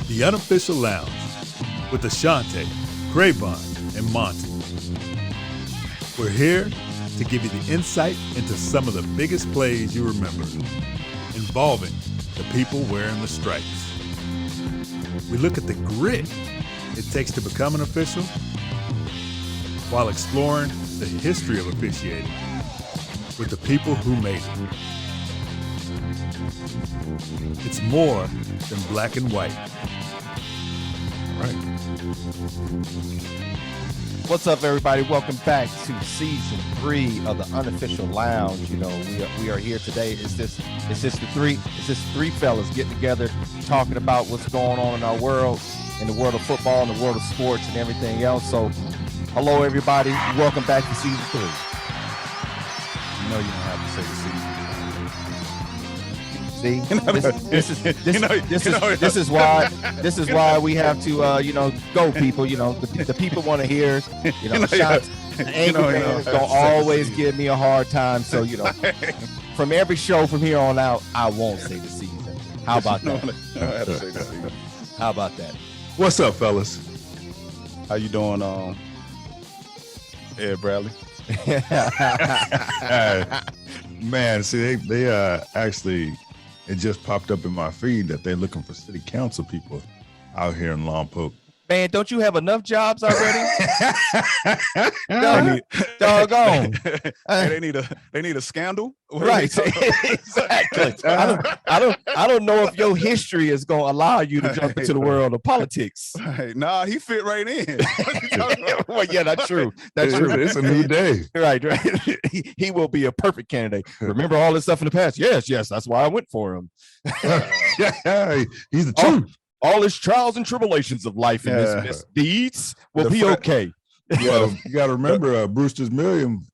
The Unofficial Lounge with Ashante, Cravonne, and Monty. We're here to give you the insight into some of the biggest plays you remember, involving the people wearing the stripes. We look at the grit it takes to become an official, while exploring the history of officiating with the people who made it. It's more than black and white. Right. What's up, everybody? Welcome back to season 3 of the Unofficial Lounge. You know, we are here today. It's just three fellas getting together, talking about what's going on in our world, in the world of football, in the world of sports, and everything else. So, hello, everybody. Welcome back to season 3. You know you don't have to say the season. See, this is why we have to go, people. You know, the people want to hear. You know, shots. Angry fans gonna always give me a hard time. So from every show from here on out, I won't say the season. How about that? How about that? What's up, fellas? How you doing, Ed Bradley? Man, see, they actually, it just popped up in my feed that they're looking for city council people out here in Lompoc. Man, don't you have enough jobs already? Doggone. They need a scandal, right? Exactly. I don't know if your history is going to allow you to jump into the world of politics. Right. Nah, he fit right in. Well, yeah, that's true. That's true. It's a new day. Right. He will be a perfect candidate. Remember all this stuff in the past? Yes. That's why I went for him. Yeah, he's the truth. All his trials and tribulations of life and his misdeeds will be okay. Well, you got to remember, Brewster's Million,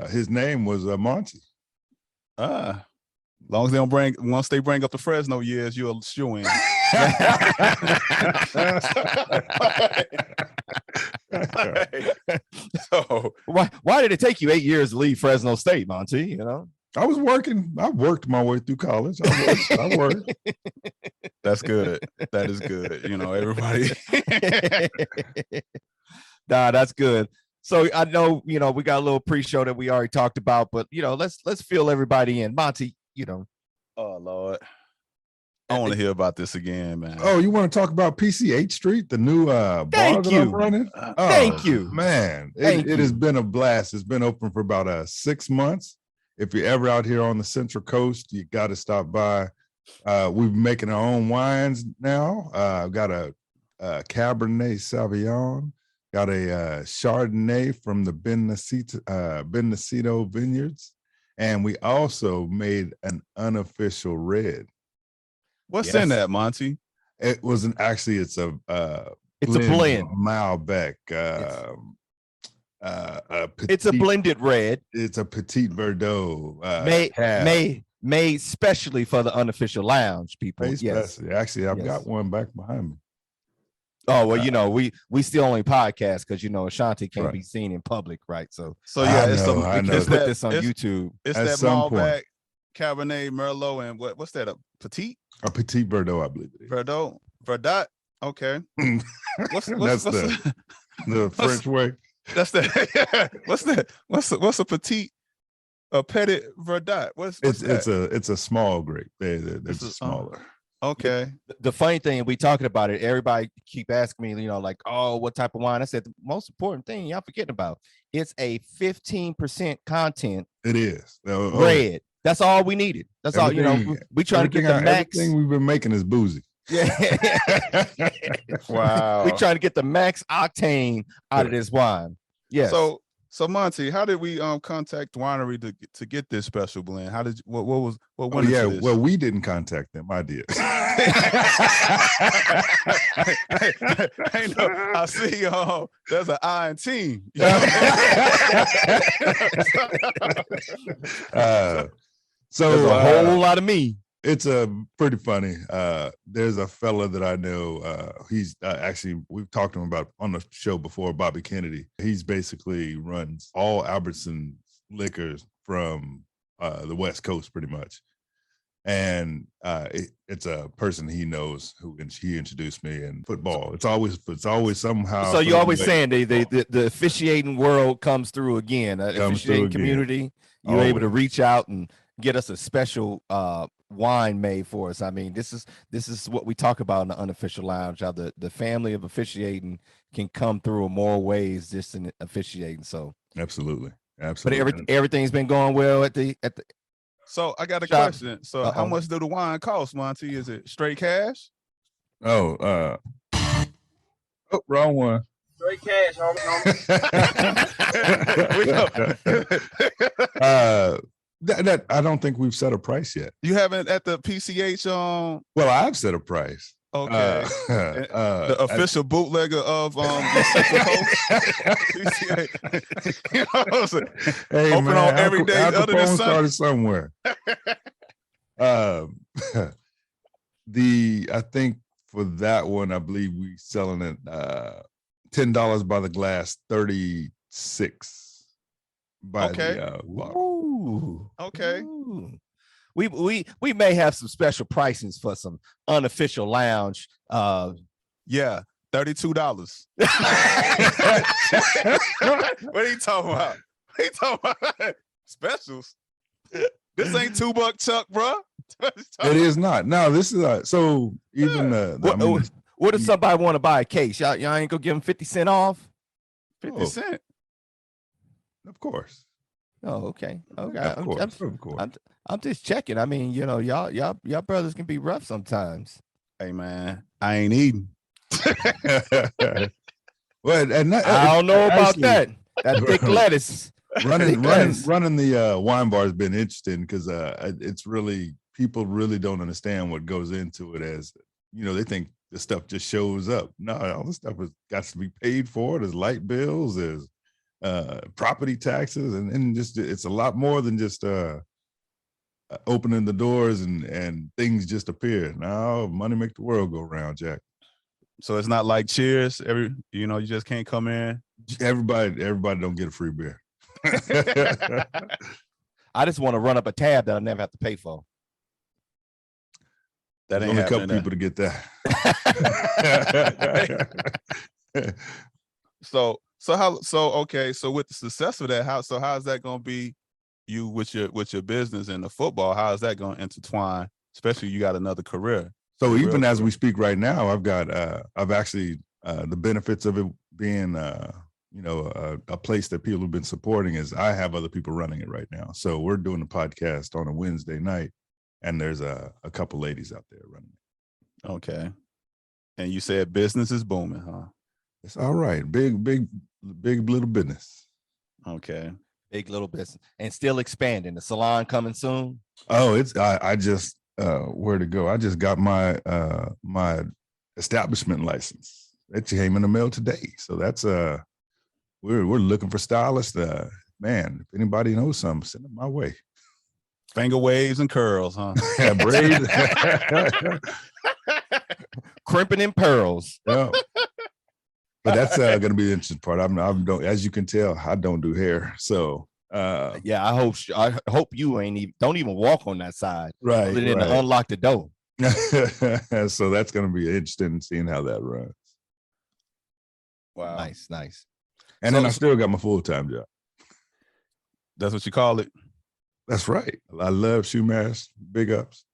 his name was Monty. Long as once they bring up the Fresno years, you'll shoe in. So why did it take you 8 years to leave Fresno State, Monty? You know, I was working. I worked my way through college. I worked. That's good. That is good. You know, everybody. Nah, that's good. So I know, we got a little pre-show that we already talked about, but let's fill everybody in. Monty, Oh Lord. I want to hear about this again, man. Oh, you want to talk about PCH Street, the new bar that I'm running? Thank you. Man, it has been a blast. It's been open for about 6 months. If you're ever out here on the Central Coast, you got to stop by. We're making our own wines now. I've got a Cabernet Sauvignon, got a Chardonnay from the Ben Nacito Vineyards, and we also made an unofficial red. What's in that, Monty? It wasn't actually. It's a blend. Malbec. It's a blended red. It's a Petit Verdot. Made specially for the Unofficial Lounge, people. Yes. Actually, I've got one back behind me. Oh, well, we still only podcast because Ashante can't be seen in public, right? So yeah, we can put this on YouTube. It's that Malbec, Cabernet, Merlot, and what's that? A Petit Verdot, I believe it is. Verdot. Okay. What's the French way? That's the what's a Petit? A Petit Verdot. What's that? It's a small grape. They're smaller. Okay. The funny thing, we talking about it, everybody keep asking me, what type of wine? I said the most important thing y'all forgetting about, it's a 15% content. It is red. That's all we needed. That's all. We try to get the max. Everything we've been making is boozy. Yeah. Wow. We trying to get the max octane out of this wine. Yeah. So Monty, how did we contact winery to get this special blend? How did what went into this? Well, we didn't contact them. I did. I see there's an I in team. So there's a whole lot of me. It's pretty funny. There's a fella that I know. He's actually, we've talked to him about on the show before, Bobby Kennedy. He's basically runs all Albertson liquors from the West Coast pretty much. and it's a person he knows he introduced me in football. It's always somehow. So you're always saying the officiating world comes through again. Officiating community, you're able to reach out and get us a special wine made for us. I mean, this is what we talk about in the unofficial lounge. How the family of officiating can come through in more ways just in officiating. So absolutely. But everyth's been going well at the. So I got a question. So how much do the wine cost, Monty? Is it straight cash? Oh, wrong one. Straight cash, homie. That I don't think we've set a price yet. You haven't at the PCH Well, I've set a price. Okay. The official bootlegger of the PCH. You know what I'm saying? Hey, open on every day other than Sunday. Started somewhere. I think for that one, I believe we selling it $10 by the glass, 36 by the bottle. Okay. Ooh. We may have some special pricings for some unofficial lounge. Yeah, $32. What are you talking about? What are you talking about? Specials. This ain't $2 Chuck, bro. It is not. No, this is so even what if somebody want to buy a case? Y'all ain't gonna give them 50 cents off? 50 cents. Of course. Oh, okay. Okay. Of course. I'm just checking. I mean, you know, y'all brothers can be rough sometimes. Hey man, I ain't eating. Well, and I don't know about that. That thick lettuce. Running the wine bar has been interesting because it's really, people really don't understand what goes into it. As you know, they think the stuff just shows up. No, all the stuff has got to be paid for. There's light bills, there's property taxes, and just it's a lot more than just opening the doors and things just appear. Now money make the world go round, Jack. So it's not like Cheers. You just can't come in. Everybody don't get a free beer. I just want to run up a tab that I never have to pay for. That ain't only a couple people to get that. So with the success of that, how is that going to be you with your business and the football? How is that going to intertwine? Especially you got another career. So even as we speak right now, I've actually the benefits of it being a place that people have been supporting is I have other people running it right now. So we're doing a podcast on a Wednesday night, and there's a couple ladies out there running it. Okay. And you said business is booming, huh? It's all right. Big little business. Okay. Big little business. And still expanding. The salon coming soon? Oh, I just where to go. I just got my my establishment license. It came in the mail today. So that's we're looking for stylists. Man, if anybody knows something, send them my way. Finger waves and curls, huh? Yeah, braids. Crimping and pearls. Yeah. But that's going to be the interesting part. I don't, as you can tell, I don't do hair. So yeah, I hope you don't even walk on that side. Right. Other than to unlock the door. So that's going to be interesting seeing how that runs. Wow. Nice. And then I still got my full-time job. That's what you call it? That's right. I love Shoemash. Big ups.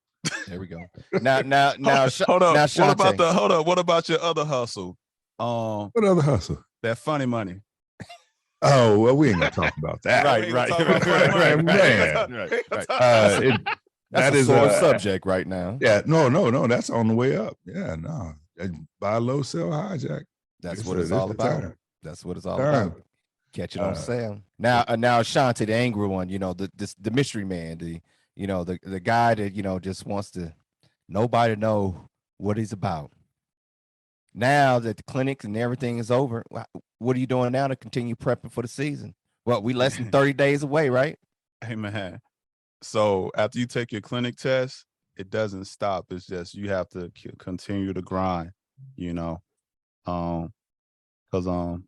There we go. Now, hold up. Ashante. What about your other hustle? What other hustle? That funny money. Oh, well, we ain't gonna talk about that. Right, man. That's a sore subject right now. Yeah, no, that's on the way up. Yeah, no, buy low, sell high, Jack. That's what it's all about. That's what it's all about. Catch it on sale. Now, Ashante, the angry one, the mystery man, the guy that just wants nobody to know what he's about. Now that the clinics and everything is over, what are you doing now to continue prepping for the season? Well, we less than 30 days away, right? Hey man. So after you take your clinic test, it doesn't stop. It's just you have to continue to grind, because the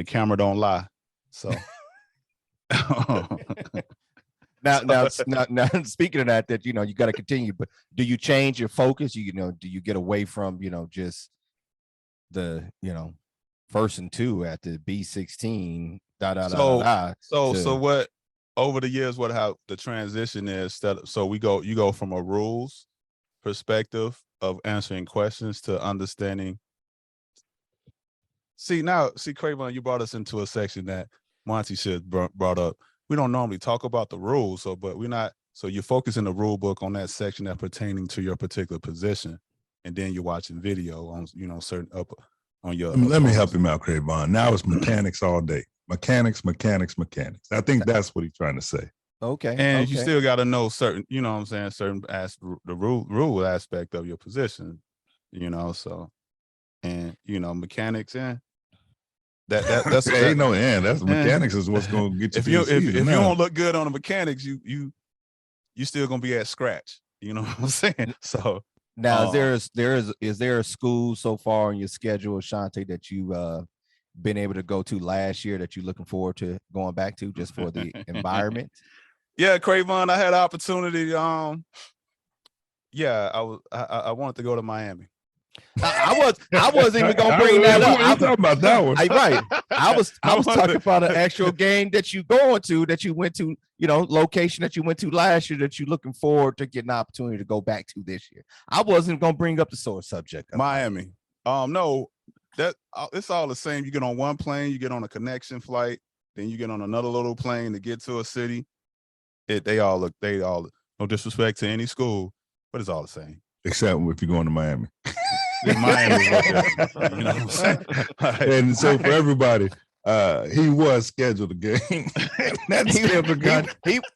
camera don't lie. So Now, speaking of that, you got to continue. But do you change your focus? Do you get away from just the first and two at the B16 So what over the years, how the transition is so you go from a rules perspective of answering questions to understanding. See, Cravonne, you brought us into a section that Monty should brought up. We don't normally talk about the rules, but we're not. So you're focusing the rule book on that section that pertaining to your particular position, and then you're watching video on certain on your. Let me help him out, Cravonne. Now it's mechanics all day. Mechanics. I think that's what he's trying to say. Okay. And you still got to know certain, certain the rule aspect of your position, so, and, mechanics and that's ain't no end. That's mechanics is what's going to get you. If you don't look good on the mechanics, you still going to be at scratch. You know what I'm saying? So now is there a school so far on your schedule, Ashante, that you been able to go to last year that you're looking forward to going back to just for the environment? Yeah, Cravonne, I had an opportunity. I wanted to go to Miami. I wasn't even gonna bring that up. I was talking about that one. Right. I was talking about an actual game that you going to, that you went to, location that you went to last year that you're looking forward to getting an opportunity to go back to this year. I wasn't gonna bring up the sore subject of Miami. No. That it's all the same. You get on one plane, you get on a connection flight, then you get on another little plane to get to a city. They all no disrespect to any school, but it's all the same. Except if you're going to Miami. Miami, you know what I'm saying? And so for everybody, he was scheduled a game.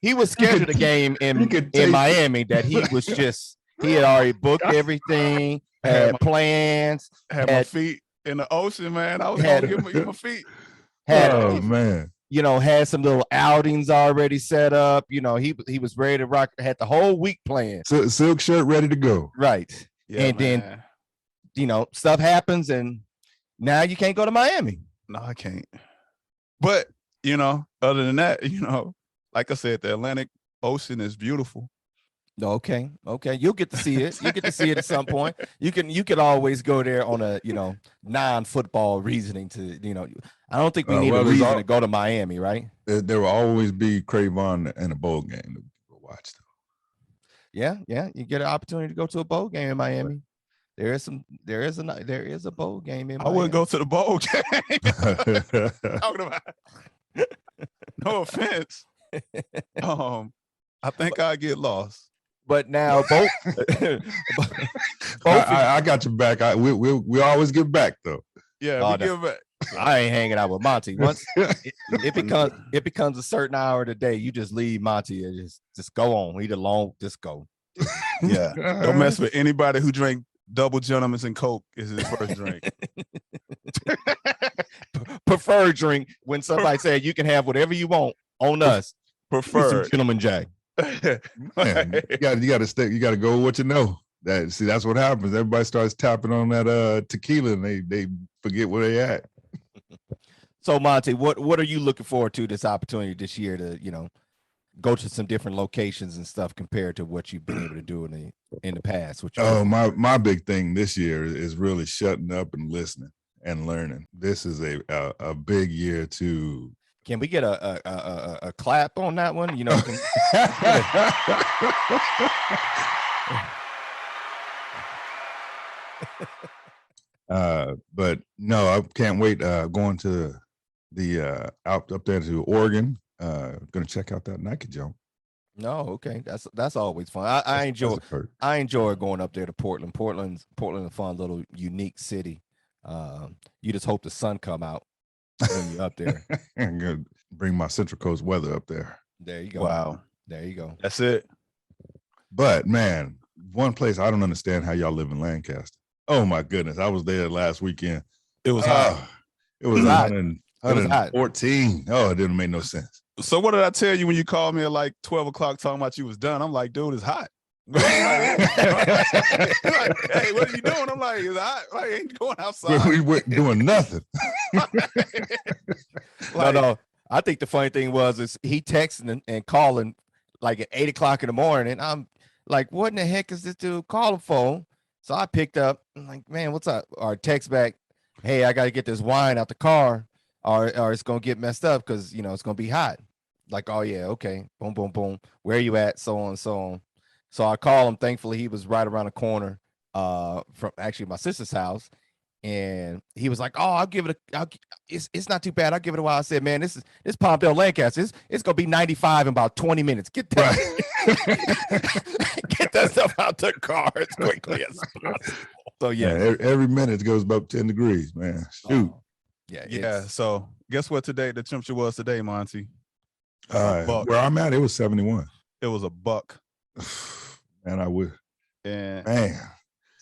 He was scheduled a game in Miami that he had already booked everything, had plans, had my feet in the ocean, man. I was gonna give my feet. Man. Had some little outings already set up. He was ready to rock, had the whole week planned. Silk shirt ready to go. Right. Yeah, and man. Then, stuff happens and now you can't go to Miami. No, I can't. But, other than that, like I said, the Atlantic Ocean is beautiful. Okay. You'll get to see it. You get to see it at some point. You can always go there on a, non-football reasoning to, I don't think we need a reason to go to Miami, right? There will always be Cravonne and a bowl game that people watch. Yeah. You get an opportunity to go to a bowl game in Miami. There is a bowl game in Miami. I wouldn't go to the bowl game. Talking about no offense. I think I get lost. But now both I got your back. We always get back though. Yeah, we give back. I ain't hanging out with Monty. Once it becomes a certain hour of the day, you just leave Monty and just go on. Eat alone, just go. Yeah. Don't mess with anybody who drank double gentlemen's and Coke is his first drink. Preferred drink when somebody said you can have whatever you want on us. Preferred gentleman Jack. Man, you gotta stay. You gotta go with what you know. That's what happens. Everybody starts tapping on that tequila and they forget where they at. So Monty, what are you looking forward to this opportunity this year to go to some different locations and stuff compared to what you've been able to do in the past? My big thing this year is really shutting up and listening and learning. This is a big year to. Can we get a clap on that one? But no, I can't wait. Going to the up there to Oregon. Gonna check out that Nike jump. No, okay, that's always fun. I enjoy going up there to Portland. Portland's a fun little unique city. You just hope the sun come out when you're up there. I'm gonna bring my Central Coast weather up there. There you go. Wow. There you go. That's it. But man, one place I don't understand how y'all live in Lancaster. Oh my goodness. I was there last weekend. It was hot. It was hot. 114. Oh, it didn't make no sense. So what did I tell you when you called me at like 12 o'clock talking about you was done? I'm like, dude, it's hot. Like, hey, what are you doing? I'm like, it's hot. Like, I ain't going outside. We weren't doing nothing. No. I think the funny thing is he texting and calling like at 8 o'clock in the morning. And I'm like, what in the heck is this dude calling phone? So I picked up. I'm like, man, what's up? Or text back, hey, I got to get this wine out the car, or it's gonna get messed up because it's gonna be hot. Like, oh yeah, okay, boom, boom, boom. Where are you at? So on, so on. So I call him. Thankfully, he was right around the corner from actually my sister's house. And he was like, "Oh, I'll give it it's not too bad. I'll give it a while." I said, "Man, this Palmdale Lancaster. It's gonna be 95 in about 20 minutes. Get that, get that stuff out the car as quickly as possible." So yeah, every minute goes about 10 degrees, man. Shoot. Yeah. So guess what today the temperature was today, Monty? Where I'm at, it was 71. It was a buck. Man, I would. And man.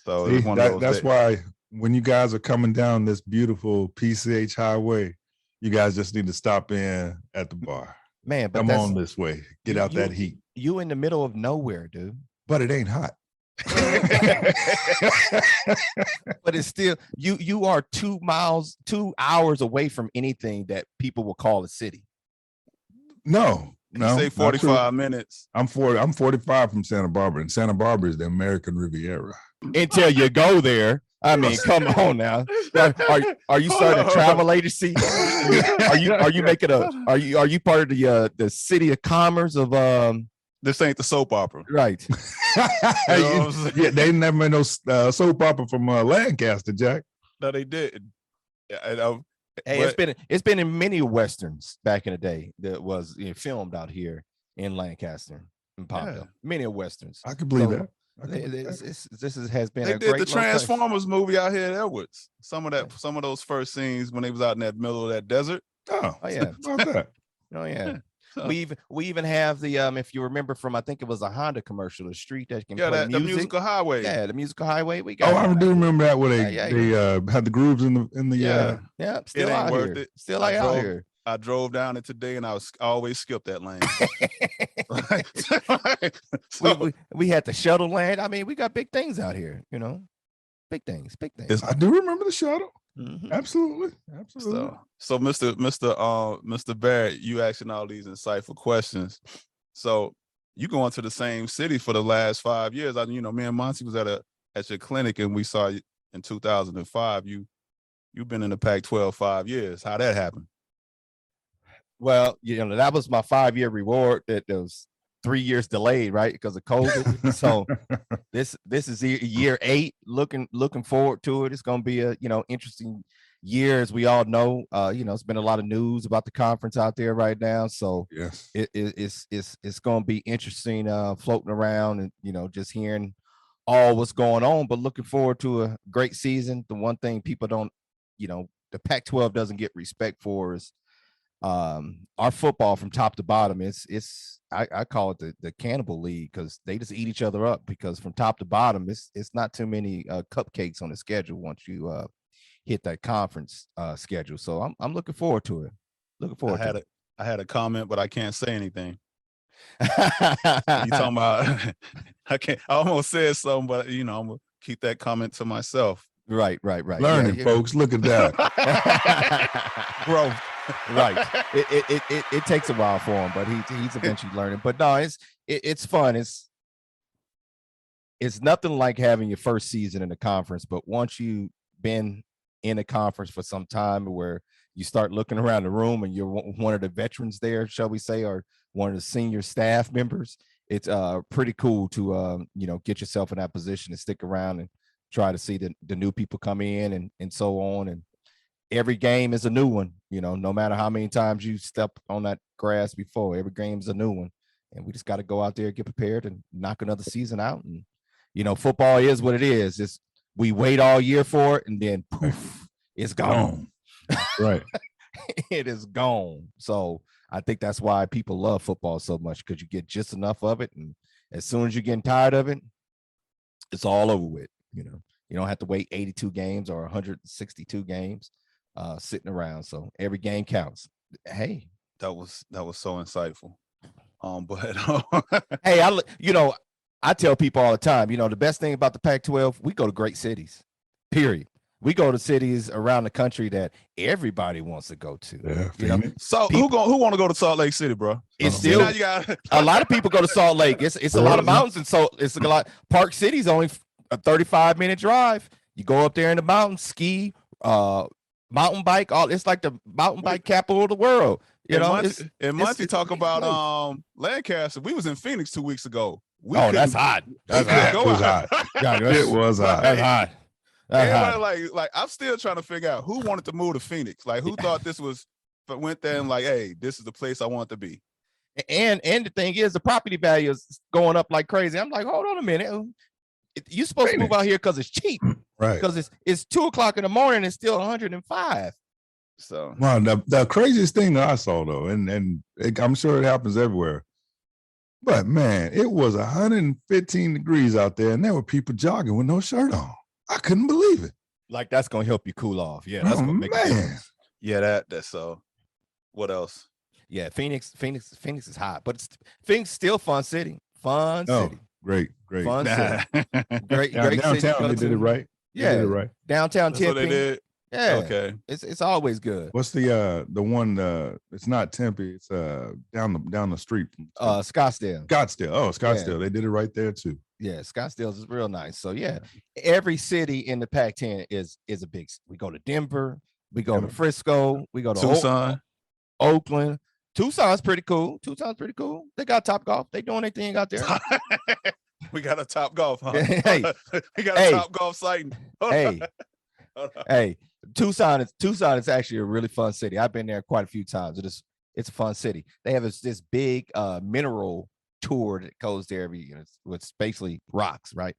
So see, that's why when you guys are coming down this beautiful PCH highway, you guys just need to stop in at the bar. Man, but come on this way. Get out that heat. You in the middle of nowhere, dude. But it ain't hot. But it's still you are 2 hours away from anything that people will call a city. No. Say 45 minutes. I'm 45 from Santa Barbara, and Santa Barbara is the American Riviera. Until you go there. I mean, come on now. Are you starting a travel agency? Are you making are you part of the city of commerce of This ain't the soap opera, right? Yeah, they never made no soap opera from Lancaster, Jack. No, they didn't. Hey, it's been in many westerns back in the day that was filmed out here in Lancaster and Palmdale. Yeah. Many westerns. I could believe that. This has been. They a did great the Transformers movie out here in Edwards. Some of those first scenes when they was out in that middle of that desert. Oh yeah, about that. Oh yeah. We even have the if you remember from I think it was a Honda commercial, the street that can play music. The musical highway. Yeah, the musical highway. We got. Oh, I do remember that where they had the grooves in the yeah. Still out here. It. Still out here. I drove down it today, and I always skip that lane. we had the shuttle lane. I mean, we got big things out here. Big things. I do remember the shuttle. Mm-hmm. Absolutely. So Mr. Barrett, you asking all these insightful questions. So you going to the same city for the last 5 years. Me and Monty was at your clinic, and we saw you in 2005. You've been in the Pac-12 5 years. How'd that happen? Well, that was my 5-year reward. That was 3 years delayed, right, because of COVID. So this is year 8. Looking forward to it. It's going to be a interesting year, as we all know. It's been a lot of news about the conference out there right now. So yes, it's going to be interesting floating around and just hearing all what's going on. But looking forward to a great season. The one thing people don't, the Pac-12 doesn't get respect for is our football from top to bottom. I call it the cannibal league, because they just eat each other up, because from top to bottom it's not too many cupcakes on the schedule once you hit that conference schedule. So I'm looking forward to it. I had a comment, but I can't say anything. You talking about I almost said something, but I'm gonna keep that comment to myself. Right. Learning, folks. Look at that. Growth. Right. It takes a while for him, but he's eventually learning. But no, it's fun. It's nothing like having your first season in the conference, but once you've been in a conference for some time, where you start looking around the room and you're one of the veterans there, shall we say, or one of the senior staff members, it's pretty cool to get yourself in that position to stick around and try to see the new people come in and so on. And every game is a new one, no matter how many times you step on that grass before, every game is a new one. And we just got to go out there, get prepared, and knock another season out. And, football is what it is. It's we wait all year for it, and then poof, it's gone. Right. It is gone. So I think that's why people love football so much, because you get just enough of it. And as soon as you're getting tired of it, it's all over with. You don't have to wait 82 games or 162 games sitting around. So every game counts. Hey, that was so insightful. But hey, I tell people all the time, the best thing about the Pac-12, we go to great cities, period. We go to cities around the country that everybody wants to go to. Yeah, You know, Phoenix. So who want to go to Salt Lake City, bro? it's Oh, still Now you got a lot of people go to Salt Lake. It's a lot of mountains, and so it's a lot. Park City's only a 35-minute drive. You go up there in the mountains, ski, mountain bike. All it's like the mountain bike capital of the world. You know, Monty it's talk a about place. Lancaster. We was in Phoenix 2 weeks ago. That's hot. That's hot. Go It was out. hot. Yeah, It was hot. That's hot. That's Everybody hot. like I'm still trying to figure out who wanted to move to Phoenix. Like who thought this was, but went there and like, hey, this is the place I want to be. And the thing is, the property value is going up like crazy. I'm like, hold on a minute. You're supposed to move out here because it's cheap. Right. Because it's 2:00 in the morning. It's still 105. So Well, the craziest thing that I saw though, and I'm sure it happens everywhere, but man, it was 115 degrees out there, and there were people jogging with no shirt on. I couldn't believe it. Like that's gonna help you cool off. Yeah, that's Oh, gonna make a man. difference. yeah, that's so. What else? Yeah, Phoenix is hot, but Phoenix still fun city. Fun Oh, city. great. Fun city. Great, Yeah, great city to downtown, go they did to. it right. They Yeah, did it right. downtown That's what they Tempe. did. Yeah, Okay. it's always good. What's the one? It's not Tempe. It's down the street. From Scottsdale. Scottsdale. Oh, Scottsdale. They did it right there too. Yeah, Scottsdale is real nice. So yeah, every city in the Pac-10 is a big. We go to Denver, we go to Frisco, we go to Tucson. Oakland. Tucson's pretty cool. They got Top Golf. They doing their thing out there. We got a Top Golf, huh? Hey. We got a Hey. Top Golf sighting. Hey, hey, Tucson is actually a really fun city. I've been there quite a few times. It's a fun city. They have this big mineral tour that goes there every year. It's basically rocks, right?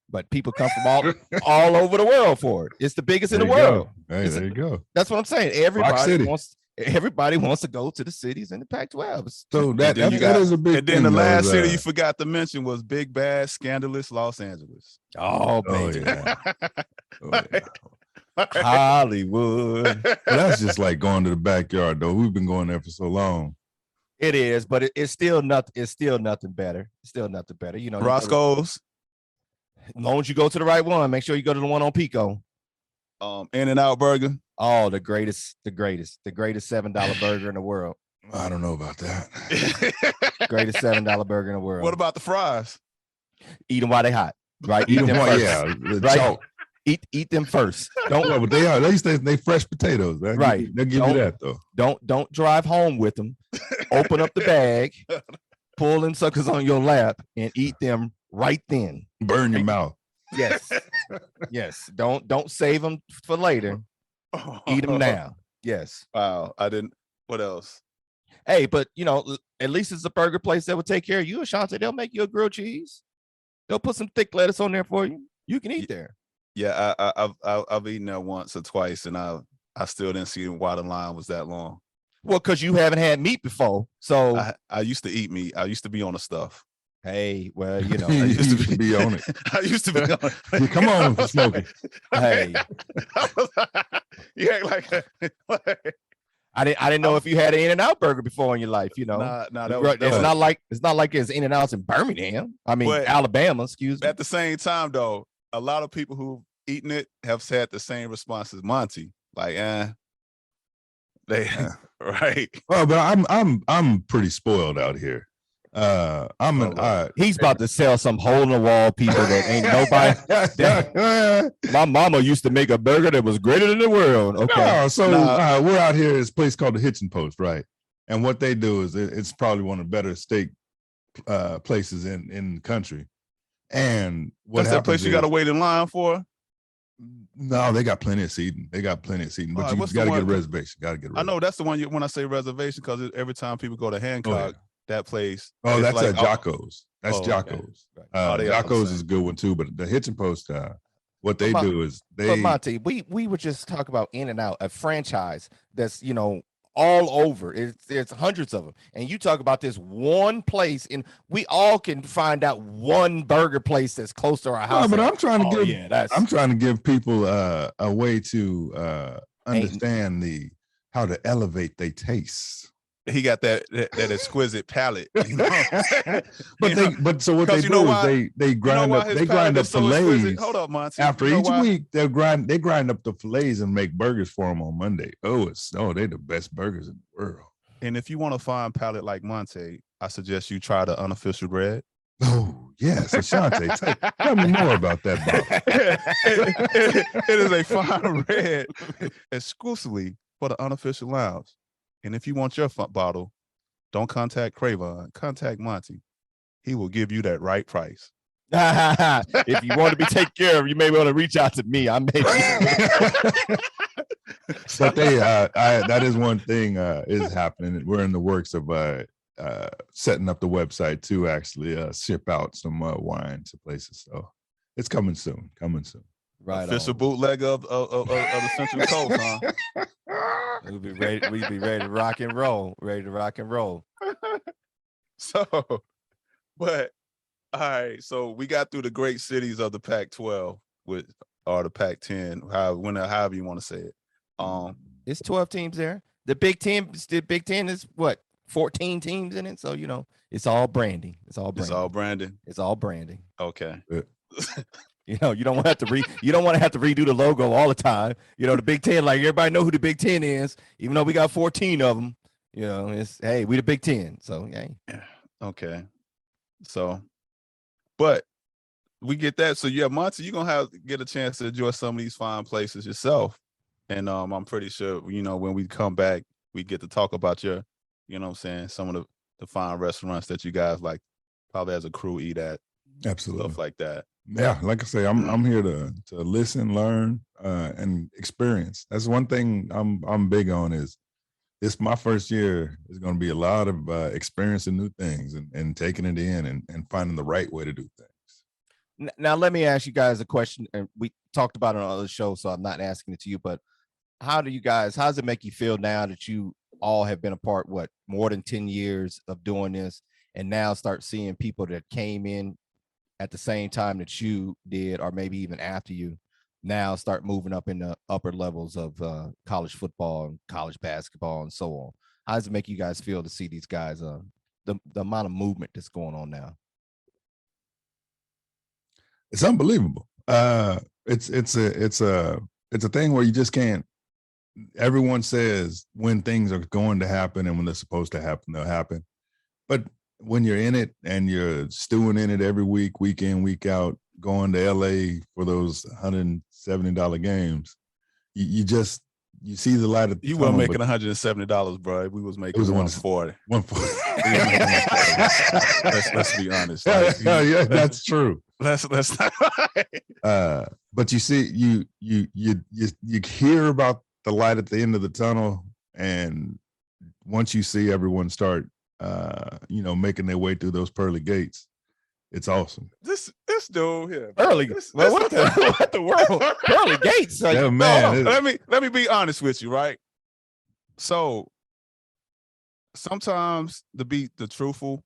But people come from all over the world for it. It's the biggest in the There you world. go. Hey, there you go. That's what I'm saying. Everybody wants to go to the cities in the Pac-12. So that then you that got- is a big. And then thing, the though, last is, city you forgot to mention was big, bad, scandalous Los Angeles. Oh, Oh, baby. yeah. Oh, yeah. Hollywood. Well, that's just like going to the backyard, though. We've been going there for so long. It is, but it's still nothing. It's still nothing better. It's still nothing better. You know, Roscoe's, as long as you go to the right one, make sure you go to the one on Pico. In-N-Out Burger. Oh, the greatest $7 burger in the world. I don't know about that. Greatest $7 burger in the world. What about the fries? Eat them while they hot, right? Eat Eat them them, first. yeah. The Right. chalk. Eat them first. Well, Don't but they are. At least they fresh potatoes. Right. They'll give you that though. don't drive home with them. Open up the bag, pull them suckers on your lap, and eat them right then. Burn your mouth. Yes, yes. Don't save them for later. Eat them now. Yes. Wow, I didn't. What else? Hey, but you know, at least it's a burger place that will take care of you, Ashante. They'll make you a grilled cheese. They'll put some thick lettuce on there for you. You can eat there. Yeah, I've eaten there once or twice, and I still didn't see why the line was that long. Well, because you haven't had meat before. So I used to eat meat. I used to be on the stuff. hey, well, you know, You used to be on it. I used to be on Yeah, come on, Smokey. hey, you act like I didn't know if you had an In-N-Out burger before in your life. You know, nah, that was, it's not like it's In-N-Outs in Birmingham. I mean, But- Alabama. Excuse me. at the same time though. A lot of people who've eaten it have had the same response as Monty. Like, they right. Well, but I'm pretty spoiled out here. He's about to sell some hole in the wall people that ain't nobody. My mama used to make a burger that was greater than the world. Okay. No, so Nah. we're out here at this place called the Hitching Post, right? And what they do is it's probably one of the better steak places in the country. And what That's that place happens you got to is- wait in line for. No, they got plenty of seating. But Alright, you what's the got to get a one- reservation. Got to get a I reservation. know that's the one when I say reservation because every time people go to Hancock, that place. Oh, it's that's like, at Jocko's. That's Oh, okay. Jocko's. Right. Oh, they all the Jocko's same. is a good one too. But the Hitching Post, what they But do is But they Monty, we would just talk about In-N-Out, a franchise that's all over. It's hundreds of them, and you talk about this one place, and we all can find out one burger place that's close to our No, house. but I'm trying to I'm trying to give people a way to understand how to elevate their tastes. he got that exquisite palate, you know. But so what they do is they grind up fillets. Hold up, Monty. After each week, they grind up the fillets and make burgers for them on Monday. They're the best burgers in the world. And if you want to find palate like Monty, I suggest you try the unofficial bread. Oh, yes. Ashante, tell me more about that bottle. It is a fine red exclusively for the unofficial lounge. And if you want your bottle, don't contact Cravonne, contact Monty. He will give you that right price. If you want to be taken care of, you may want to reach out to me. I may. But that is one thing is happening. We're in the works of setting up the website to actually ship out some wine to places. So it's coming soon. Right. Official bootlegger of the Central Coast, huh? We'll be ready to rock and roll. So, but all right. So we got through the great cities of the Pac-12 or the Pac-10, however you want to say it. It's 12 teams there. The Big Ten is what? 14 teams in it. So, it's all branding. It's all branding. Okay. You don't want to have to redo the logo all the time. The Big Ten, like everybody know who the Big Ten is, even though we got 14 of them. It's hey, we the Big Ten. So yeah. Okay. So, but we get that. So yeah, Monty, you're gonna get a chance to enjoy some of these fine places yourself. And I'm pretty sure, when we come back, we get to talk about your, some of the fine restaurants that you guys like probably as a crew eat at. Absolutely. Stuff like that. Yeah, like I say, I'm here to listen, learn, and experience. That's one thing I'm big on. Is this my first year? Is going to be a lot of experiencing new things and taking it in and finding the right way to do things. Now, let me ask you guys a question. And we talked about it on other shows, so I'm not asking it to you. But how does it make you feel now that you all have been a part, more than 10 years of doing this, and now start seeing people that came in at the same time that you did, or maybe even after you, now start moving up in the upper levels of college football and college basketball and so on? How does it make you guys feel to see these guys, the amount of movement that's going on now? It's unbelievable. It's a thing where you just can't. Everyone says when things are going to happen and when they're supposed to happen, they'll happen. But when you're in it and you're stewing in it every week, week in, week out, going to LA for those $170 games, you see the light of the You weren't making $170, bro. We was making 140. 140. Let's be honest. Yeah, that's true. Let's not. But you see, you hear about the light at the end of the tunnel, and once you see everyone start making their way through those pearly gates, it's awesome. This dude here. What the world? Pearly gates. Yeah, man. No, let me be honest with you, right? So sometimes to be the truthful,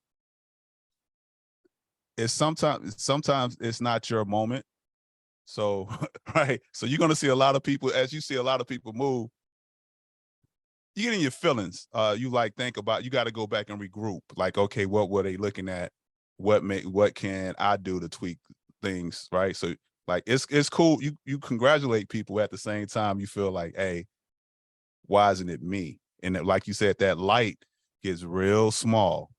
is sometimes it's not your moment. So right. So you're gonna see a lot of people, as you see a lot of people move, you get in your feelings. You think about, you got to go back and regroup. Like, okay, what were they looking at? What can I do to tweak things? Right. So like, it's cool. You congratulate people at the same time. You feel like, hey, why isn't it me? And like you said, that light gets real small.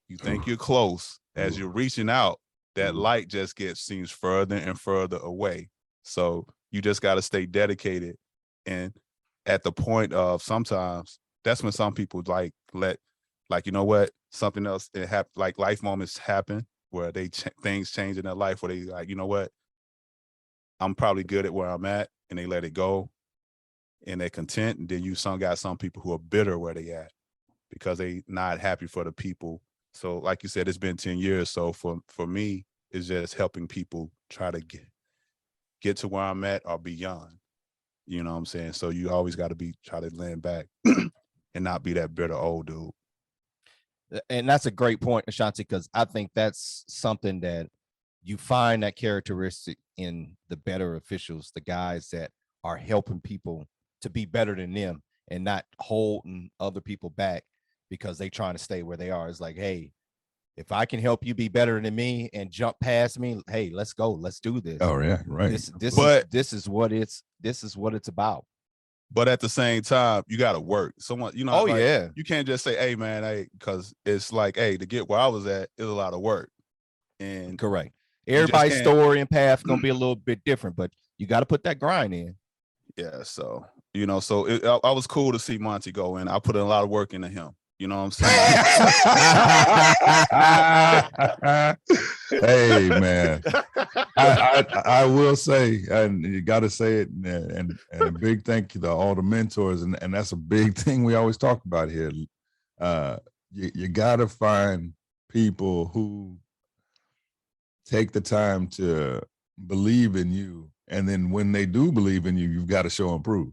You think you're close. As you're reaching out, that light just seems further and further away. So you just got to stay dedicated. And at the point of, sometimes that's when some people something else, like life moments happen where things change in their life where they like, you know what, I'm probably good at where I'm at, and they let it go and they're content. And then you got some people who are bitter where they at because they not happy for the people. So like you said, it's been 10 years. So for me, it's just helping people try to get to where I'm at or beyond. You know what I'm saying? So you always got to try to land back and not be that bitter old dude. And that's a great point, Ashante, because I think that's something that you find that characteristic in the better officials, the guys that are helping people to be better than them and not holding other people back. because they trying to stay where they are. It's like, hey, if I can help you be better than me and jump past me, hey, let's go. Let's do this. Oh yeah, right. This is what it's about. But at the same time, you got to work. Someone, you know, Oh, like, yeah. you can't just say, hey, man, hey, because it's like, hey, to get where I was at is a lot of work. And correct. Everybody's story and path going to be a little bit different, but you got to put that grind in. Yeah. So, you know, so I was cool to see Monty go in. I put in a lot of work into him. You know what I'm saying? Hey, man. I will say, and you got to say it, and a big thank you to all the mentors, and that's a big thing we always talk about here. You got to find people who take the time to believe in you, and then when they do believe in you, you've got to show and prove.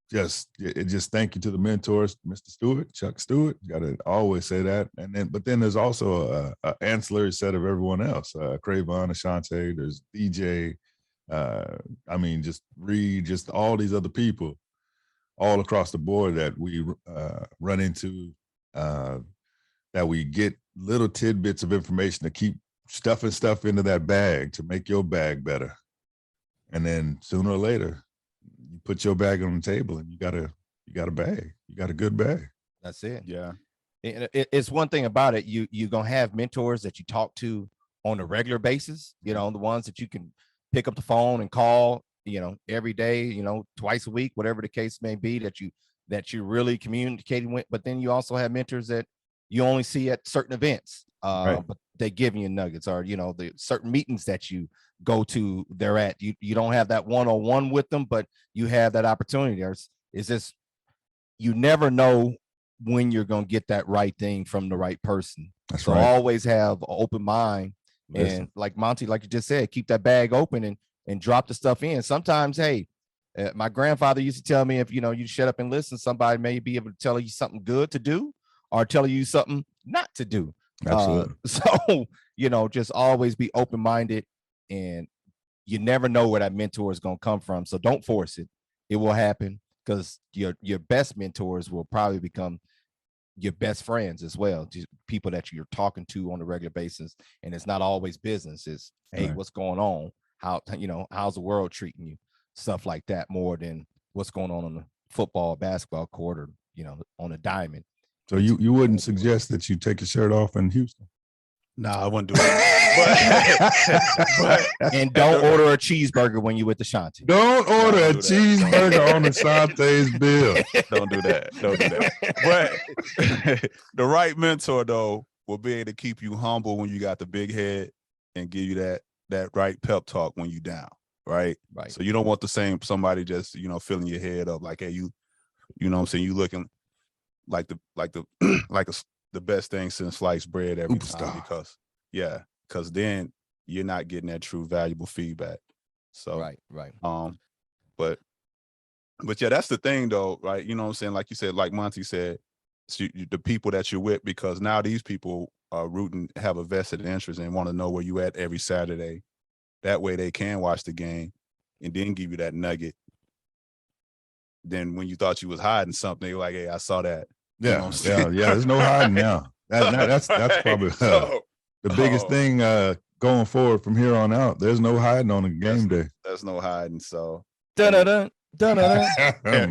Just thank you to the mentors, Mr. Stewart, Chuck Stewart. Got to always say that. But then there's also a ancillary set of everyone else. Cravonne, Ashante, there's DJ. I mean, just Reed, just all these other people, all across the board that we run into, that we get little tidbits of information to keep stuffing stuff into that bag to make your bag better. And then sooner or later, you put your bag on the table and you got a bag. You got a good bag. That's it. Yeah. It's one thing about it. You're going to have mentors that you talk to on a regular basis, you know, the ones that you can pick up the phone and call, you know, every day, you know, twice a week, whatever the case may be, that you really communicating with. But then you also have mentors that you only see at certain events, right. But they give you nuggets, or, you know, the certain meetings that you go to, they're at, you don't have that one-on-one with them, but you have that opportunity. Is this, you never know when you're going to get that right thing from the right person. That's so right. Always have an open mind. Listen. And like Monty, like you just said, keep that bag open and drop the stuff in. Sometimes, hey, my grandfather used to tell me, if, you know, you shut up and listen, somebody may be able to tell you something good to do or tell you something not to do. Absolutely. So, you know, just always be open-minded, and you never know where that mentor is going to come from. So don't force it. It will happen, because your best mentors will probably become your best friends as well. Just people that you're talking to on a regular basis. And it's not always business. It's, hey, right. What's going on? How, you know, how's the world treating you? Stuff like that, more than what's going on the football, basketball court, or, you know, on a diamond. So you wouldn't suggest that you take your shirt off in Houston? No, I wouldn't do that. but and don't order a cheeseburger when you with the Ashante. Don't order a cheeseburger on the Ashante's bill. Don't do that. Don't do that. But the right mentor, though, will be able to keep you humble when you got the big head and give you that right pep talk when you down. Right. Right. So you don't want somebody just, you know, filling your head up like, hey, you know what I'm saying? You looking like the best thing since sliced bread every time, because then you're not getting that true valuable feedback. So right. But yeah, that's the thing though, right? You know what I'm saying? Like you said, like Monty said, the people that you're with, because now these people are rooting, have a vested interest and want to know where you at every Saturday. That way they can watch the game and then give you that nugget. Then when you thought you was hiding something, they're like, hey, I saw that. Yeah, you know what I'm saying? Yeah. There's no hiding now. That's probably the biggest thing going forward from here on out. There's no hiding on a game day. There's no hiding. So and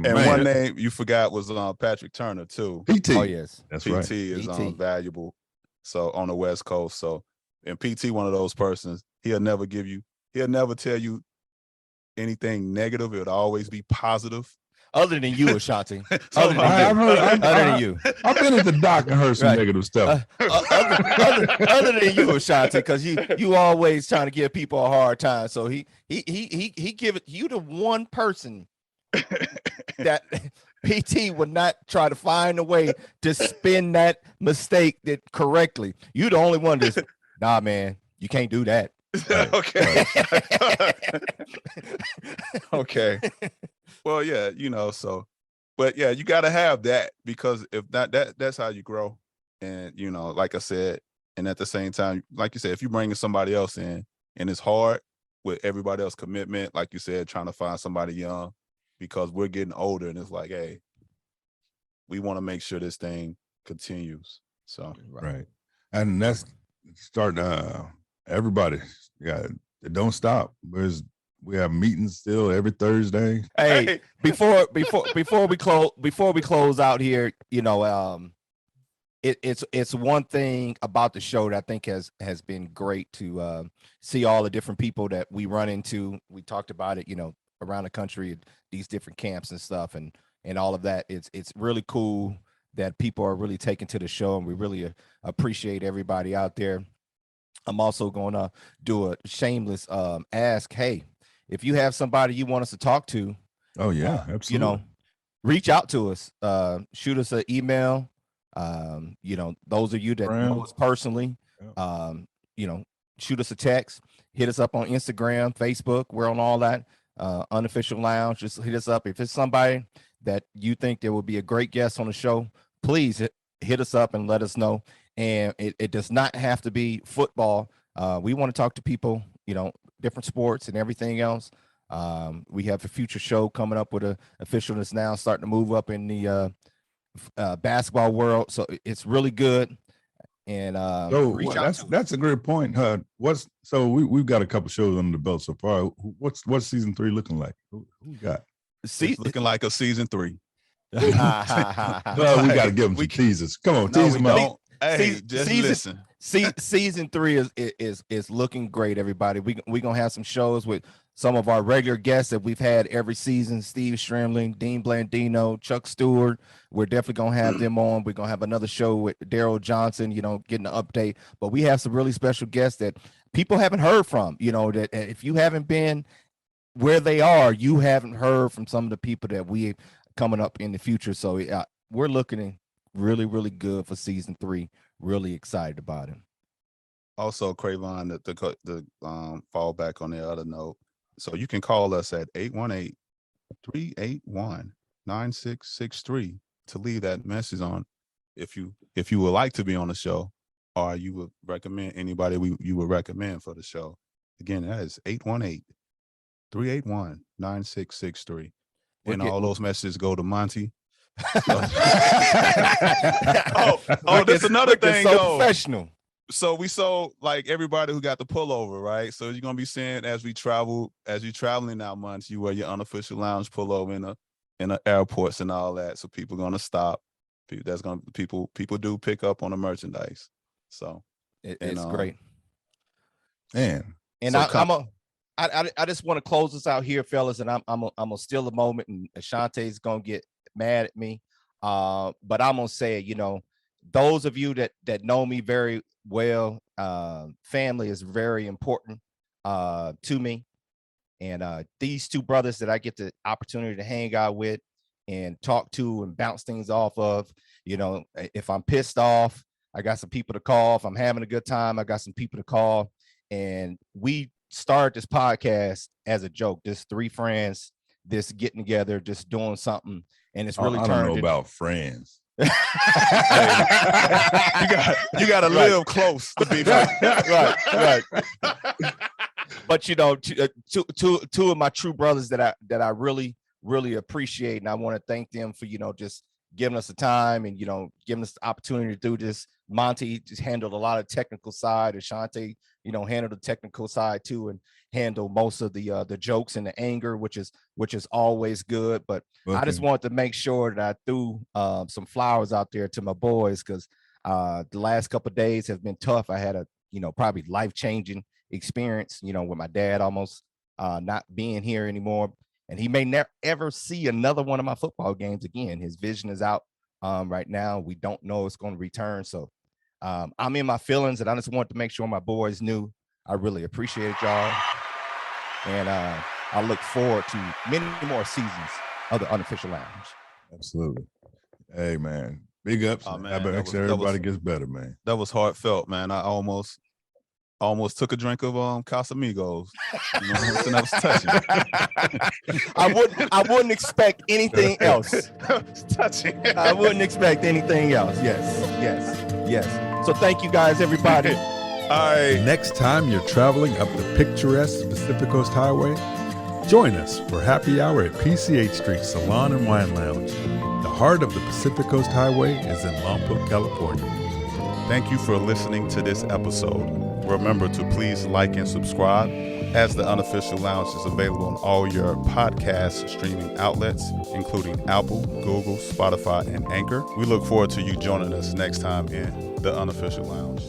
one name you forgot was Patrick Turner too. PT. Oh yes, that's PT right. PT is valuable. So on the West Coast. So, and PT, one of those persons, he'll never tell you anything negative. It'll always be positive. Other than you, Ashante. Other than you. I've been at the doc and heard some negative stuff. Other than you, Ashante, because you always trying to give people a hard time. So he give it, you the one person that PT would not try to find a way to spin that mistake correctly. You the only one that's, nah, man, you can't do that. Okay. Okay. Well, yeah, you know, so, but yeah, you got to have that, because if not, that's how you grow. And, you know, like I said, and at the same time, like you said, if you're bringing somebody else in and it's hard with everybody else commitment, like you said, trying to find somebody young, because we're getting older and it's like, hey, we want to make sure this thing continues. So Right. And that's starting everybody. Yeah, it don't stop. We have meetings still every Thursday. Hey, before we close out here, you know, it's one thing about the show that I think has been great to see all the different people that we run into. We talked about it, you know, around the country at these different camps and stuff, and all of that. It's really cool that people are really taking to the show, and we really appreciate everybody out there. I'm also going to do a shameless ask. Hey, if you have somebody you want us to talk to, Oh yeah, absolutely. you know, reach out to us. Shoot us an email. You know, those of you that know us personally, you know, shoot us a text. Hit us up on Instagram, Facebook. We're on all that. Unofficial Lounge. Just hit us up. If it's somebody that you think there would be a great guest on the show, please hit us up and let us know. And it does not have to be football. We want to talk to people, you know, different sports and everything else. We have a future show coming up with an official that's now starting to move up in the basketball world. So it's really good. And that's a great point. We've got a couple shows under the belt so far. What's season 3 looking like? Who we got? It's looking like a season 3. Well, we got to give them some teasers. Come on, tease them out. Hey, just listen. Season 3 is looking great, everybody. We're gonna have some shows with some of our regular guests that we've had every season: Steve Strimling, Dean Blandino, Chuck Stewart. We're definitely gonna have them on. We're gonna have another show with Daryl Johnson, you know, getting an update. But we have some really special guests that people haven't heard from. You know, that if you haven't been where they are, you haven't heard from some of the people that we coming up in the future. So we're looking really, really good for season 3. Really excited about it. Also, Cravonne, the fall back on the other note. So you can call us at 818-381-9663 to leave that message on if you would like to be on the show, or you would recommend anybody you would recommend for the show. Again, that is 818-381-9663. And all those messages go to Monty. That's another thing. So professional. So we sold like everybody who got the pullover, right? So you're gonna be saying as you're traveling now, Monty, you wear your unofficial lounge pullover in the airports and all that. So people gonna stop. People do pick up on the merchandise. So it's great. Man. And so I just want to close this out here, fellas, and I'm gonna steal a moment, and Ashante's gonna get mad at me, but I'm gonna say it. You know, those of you that know me very well, family is very important to me, and these two brothers that I get the opportunity to hang out with and talk to and bounce things off of. You know, if I'm pissed off, I got some people to call. If I'm having a good time, I got some people to call. And we started this podcast as a joke. Just 3 friends, just getting together, just doing something, and it's really I don't know about friends. you got to live close to be right. But you know, two of my true brothers that I really appreciate, and I want to thank them for, you know, just giving us the time and, you know, giving us the opportunity to do this. Monty just handled a lot of technical side. Ashante, you know, handled the technical side too, and handle most of the jokes and the anger, which is always good. But okay. I just wanted to make sure that I threw some flowers out there to my boys, because the last couple of days have been tough. I had a, you know, probably life-changing experience, you know, with my dad almost not being here anymore. And he may never ever see another one of my football games again. His vision is out right now. We don't know it's going to return. So I'm in my feelings, and I just wanted to make sure my boys knew I really appreciate y'all. And I look forward to many more seasons of the Unofficial Lounge. Absolutely. Hey, man. Big ups. Oh, man, I bet everybody gets better, man. That was heartfelt, man. I almost took a drink of Casamigos. You know, that was touching. I wouldn't expect anything else. It's touching. I wouldn't expect anything else. Yes. So thank you guys, everybody. All right. Next time you're traveling up the picturesque Pacific Coast Highway, join us for happy hour at PCH Street Salon and Wine Lounge, the heart of the Pacific Coast Highway is in Lompoc, California. Thank you for listening to this episode. Remember to please like and subscribe, as the Unofficial Lounge is available on all your podcast streaming outlets, including Apple, Google, Spotify, and Anchor. We look forward to you joining us next time in the Unofficial Lounge.